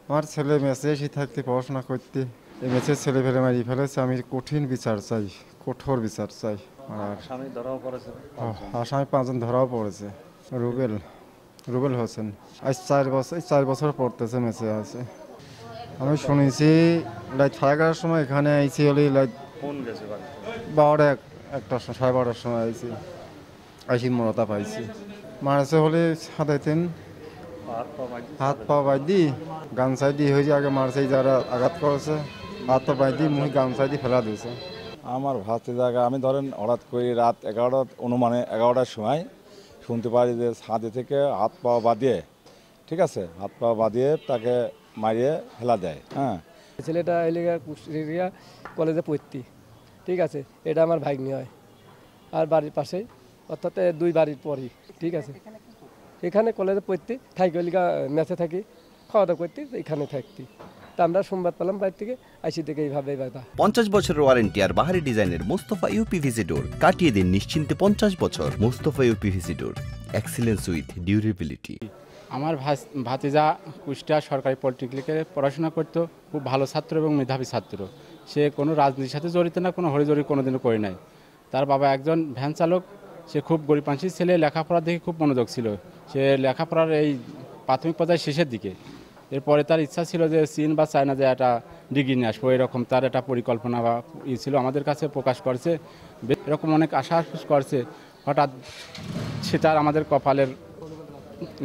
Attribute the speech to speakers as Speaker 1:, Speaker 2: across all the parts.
Speaker 1: আমার ছেলে মেসে এসে থাকতে পড়াশোনা করতে এই মেসের ছেলে ফেলে মারিয়ে ফেলেছে। আমি কঠিন বিচার চাই, কঠোর বিচার চাই। আর আসামি 5 জন ধরাও পড়েছে। রুবেল রুবেল হোসেন আজ 4 বছর পড়তেছে মেসে আছে। আমি শুনেছি লাইট 11:30 সময় এখানে আইসি হলে লাইট 12:30 সময় আইসি আইসি মরতা পাইছি। মারছে হলে সাদাইতেন হাত পা বাইদি গামছাই দিয়ে হয়েছে আগে মারছে যারা আঘাত করেছে হাত পা বাইদি মুহি গামছাই দিয়ে ফেলা দিয়েছে।
Speaker 2: আমার ভাতে জায়গা আমি ধরেন হঠাৎ করে রাত 11টা অনুমানে 11টার সময় শুনতে পারি যে ছাদে থেকে হাত পা বাঁধিয়ে, ঠিক আছে, হাত পা বাঁধিয়ে তাকে মারিয়ে ফেলা দেয়। হ্যাঁ,
Speaker 3: ছেলেটা এলাকা কুষ্টিয়া কলেজে পড়তি, ঠিক আছে, এটা আমার ভাগ্নি হয়। আর বাড়ির পাশেই, অর্থাৎ 2 বাড়ির পরই, ঠিক আছে। এখানে কলেজে পড়তি থাকি, এলাকা ম্যাচে থাকি, খাওয়া দাওয়া করতি, এখানে থাকতি। তা আমরা সংবাদ পেলাম বাইরে থেকে, আইসি থেকে এইভাবে বাধা।
Speaker 4: 50 বছরের ওয়ারেন্টি আর বাহারি ডিজাইনের মুস্তফা ইউপিভিসি ডোর কাটিয়ে দিন নিশ্চিন্তে 50 বছর। Mustafa uPVC door, excellence with durability.
Speaker 5: আমার ভাতিজা কুষ্টিয়া সরকারি পলিটেকনিকে পড়াশোনা করতো, খুব ভালো ছাত্র এবং মেধাবী ছাত্র। সে কোনো রাজনীতির সাথে জড়িত না, কোনো হরিজড়ি কোনোদিনও করে নাই। তার বাবা একজন ভ্যান চালক, সে খুব গরিব মানুষের ছেলে, লেখাপড়ার দিকে খুব মনোযোগ ছিল। সে লেখাপড়ার এই প্রাথমিক পর্যায়ে শেষের দিকে। এরপরে তার ইচ্ছা ছিল যে চীন বা চায়না যে একটা ডিগ্রি নিয়ে আসবো, এরকম তার একটা পরিকল্পনা বা ছিল, আমাদের কাছে প্রকাশ করছে। এরকম অনেক আশা করছে। হঠাৎ সে তার আমাদের কপালের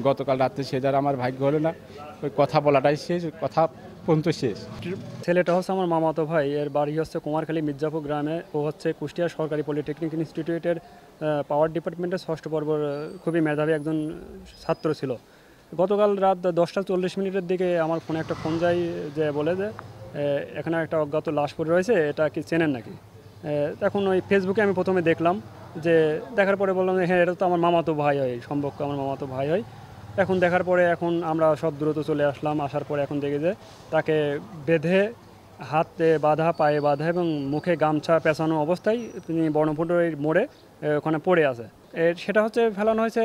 Speaker 5: গতকাল রাত্রে সে যার আমার ভাগ্য হলো না, ওই কথা বলাটাই শেষ, কথা পর্যন্ত শেষ।
Speaker 6: ছেলেটা হচ্ছে আমার মামাতো ভাই, এর বাড়ি হচ্ছে কুমারখালী মির্জাপুর গ্রামে। ও হচ্ছে কুষ্টিয়া সরকারি পলিটেকনিক ইনস্টিটিউটের পাওয়ার ডিপার্টমেন্টের 6ষ্ঠ পর্বর খুবই মেধাবী একজন ছাত্র ছিল। গতকাল রাত 10:40 দিকে আমার ফোনে একটা ফোন যায়, যে বলে যে এখানে একটা অজ্ঞাত লাশ পড়ে রয়েছে, এটা কি চেনেন নাকি? তখন ওই ফেসবুকে আমি প্রথমে দেখলাম, যে দেখার পরে বললাম যে হ্যাঁ, এটা তো আমার মামাতো ভাই হয়, সম্পর্ক আমার মামাতো ভাই হয়। এখন দেখার পরে এখন আমরা সব দ্রুত চলে আসলাম। আসার পরে এখন দেখি যে তাকে বেঁধে, হাতে বাঁধা, পায়ে বাঁধা এবং মুখে গামছা পেঁচানো অবস্থায় তিনি বর্ণফুটের মোড়ে ওখানে পড়ে আছে। সেটা হচ্ছে ফেলানো হয়েছে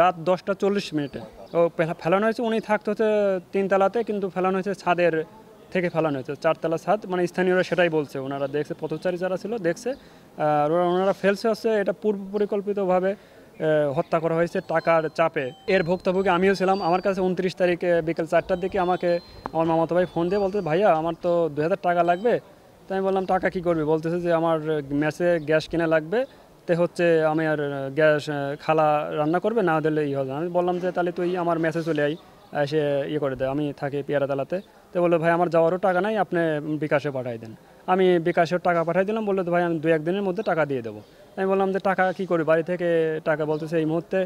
Speaker 6: রাত 10:40। ও ফেলানো হয়েছে, উনি থাকতে হচ্ছে 3 তলাতে, কিন্তু ফেলানো হয়েছে ছাদের থেকে ফেলানো হয়েছে, 4 তলা ছাদ। মানে স্থানীয়রা সেটাই বলছে, ওনারা দেখছে, পথচারী যারা ছিল দেখছে। আর ওনারা ফেলছে হচ্ছে এটা পূর্ব পরিকল্পিতভাবে হত্যা করা হয়েছে টাকার চাপে। এর ভুক্তভোগী আমিও ছিলাম। আমার কাছে 29 তারিখে বিকেল 4টার দিকে আমাকে আমার মামাতো ভাই ফোন দিয়ে বলতে, ভাইয়া আমার তো 2000 টাকা লাগবে। তাই আমি বললাম টাকা কী করবি? বলতেছে যে আমার ম্যাচে গ্যাস কিনা লাগবে, তে হচ্ছে আমি আর গ্যাস খালা রান্না করবে, না দিলে হবে। আমি বললাম যে তাহলে তুই আমার ম্যাচে চলে আই, এসে করে দে, আমি থাকি পেয়ারাতলাতে। তো বললো ভাই আমার যাওয়ারও টাকা নাই, আপনি বিকাশে পাঠাই দেন। আমি বিকাশের টাকা পাঠাই দিলাম। বললো ভাই আমি 2-1 দিনের মধ্যে টাকা দিয়ে দেবো। আমি বললাম যে টাকা কী করি, বাড়ি থেকে টাকা বলতেছে এই মুহূর্তে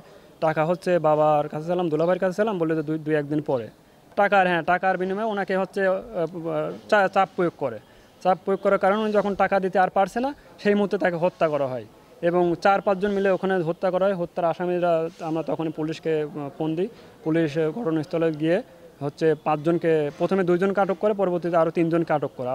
Speaker 6: টাকা হচ্ছে বাবার কাছে ছিলাম, দুলাভাইয়ের কাছে ছিলাম, বললো যে 2-1 দিন পরে টাকার বিনিময়ে ওনাকে হচ্ছে চাপ প্রয়োগ করার কারণে উনি যখন টাকা দিতে আর পারছে না, সেই মুহূর্তে তাকে হত্যা করা হয় এবং 4-5 জন মিলে ওখানে হত্যা করা হয়। হত্যার আসামিরা আমরা তখন পুলিশকে ফোন দিই। পুলিশ ঘটনাস্থলে গিয়ে হচ্ছে 5 জনকে, প্রথমে 2 জনকে আটক করে, পরবর্তীতে আরও 3 জনকে আটক করে।